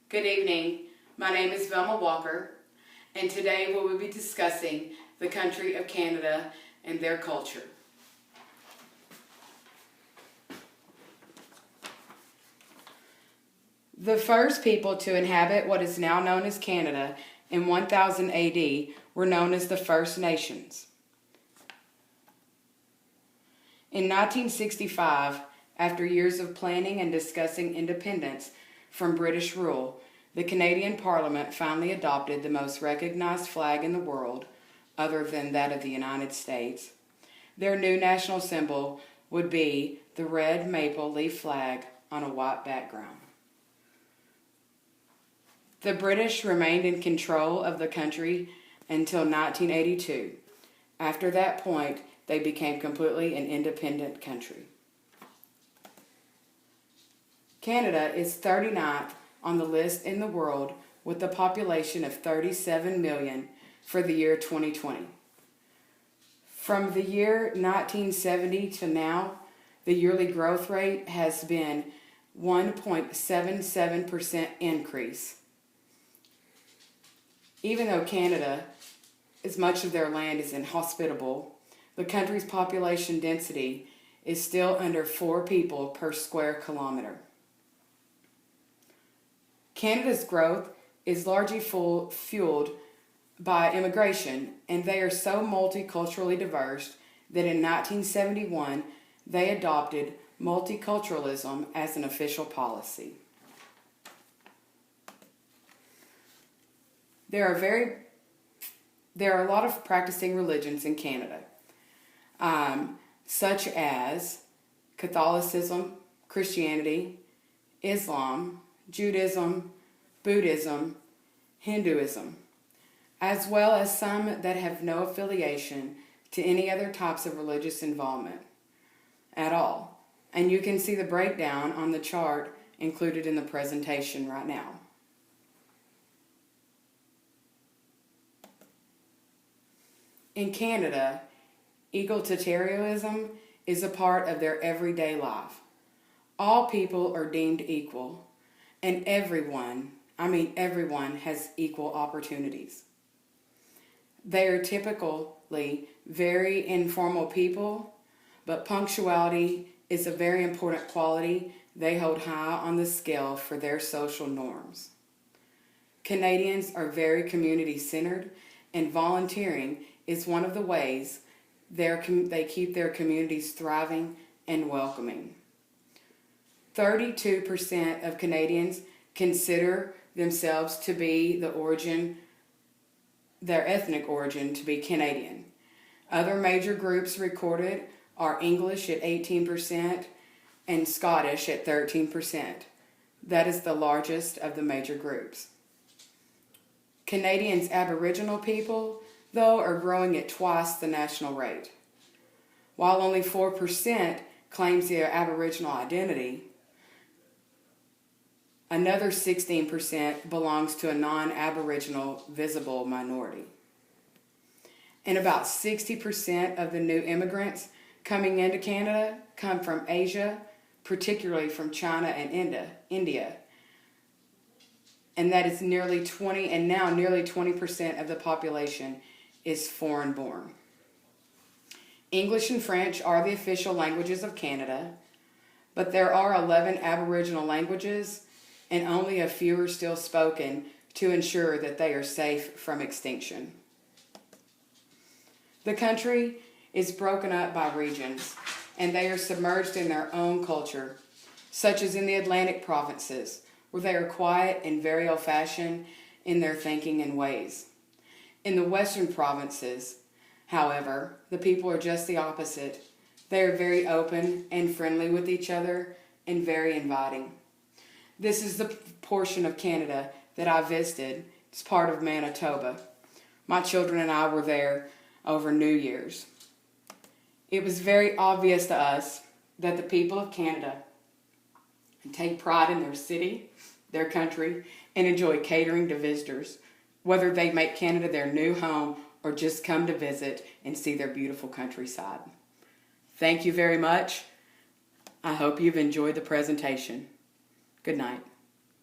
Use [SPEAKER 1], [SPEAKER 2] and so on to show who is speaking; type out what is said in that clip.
[SPEAKER 1] Good evening. My name is Velma Walker, and today we will be discussing the country of Canada and their culture. The first people to inhabit what is now known as Canada in 1000 AD were known as the First Nations. In 1965, after years of planning and discussing independence from British rule, the Canadian Parliament finally adopted the most recognized flag in the world, other than that of the United States. Their new national symbol would be the red maple leaf flag on a white background. The British remained in control of the country until 1982. After that point, they became completely an independent country. Canada is 39th on the list in the world with a population of 37 million for the year 2020. From the year 1970 to now, the yearly growth rate has been 1.77% increase. Even though Canada, as much of their land is inhospitable, the country's population density is still under 4 people per square kilometer. Canada's growth is largely fueled by immigration, and they are so multiculturally diverse that in 1971 they adopted multiculturalism as an official policy. There are a lot of practicing religions in Canada, such as Catholicism, Christianity, Islam, Judaism, Buddhism, Hinduism, as well as some that have no affiliation to any other types of religious involvement at all. And you can see the breakdown on the chart included in the presentation right now. In Canada, egalitarianism is a part of their everyday life. All people are deemed equal, and everyone has equal opportunities. They are typically very informal people, but punctuality is a very important quality they hold high on the scale for their social norms. Canadians are very community-centered, and volunteering is one of the ways they keep their communities thriving and welcoming. 32% of Canadians consider themselves to be their ethnic origin to be Canadian. Other major groups recorded are English at 18% and Scottish at 13%. That is the largest of the major groups. Canadians' Aboriginal people, though, are growing at twice the national rate. While only 4% claims their Aboriginal identity, another 16% belongs to a non-Aboriginal visible minority. And about 60% of the new immigrants coming into Canada come from Asia, particularly from China and India. And that is nearly 20% of the population is foreign-born. English and French are the official languages of Canada, but there are 11 Aboriginal languages, and only a few are still spoken to ensure that they are safe from extinction. The country is broken up by regions, and they are submerged in their own culture, such as in the Atlantic provinces, where they are quiet and very old-fashioned in their thinking and ways. In the Western provinces, however, the people are just the opposite. They are very open and friendly with each other and very inviting. This is the portion of Canada that I visited. It's part of Manitoba. My children and I were there over New Year's. It was very obvious to us that the people of Canada take pride in their city, their country, and enjoy catering to visitors, whether they make Canada their new home or just come to visit and see their beautiful countryside. Thank you very much. I hope you've enjoyed the presentation. Good night.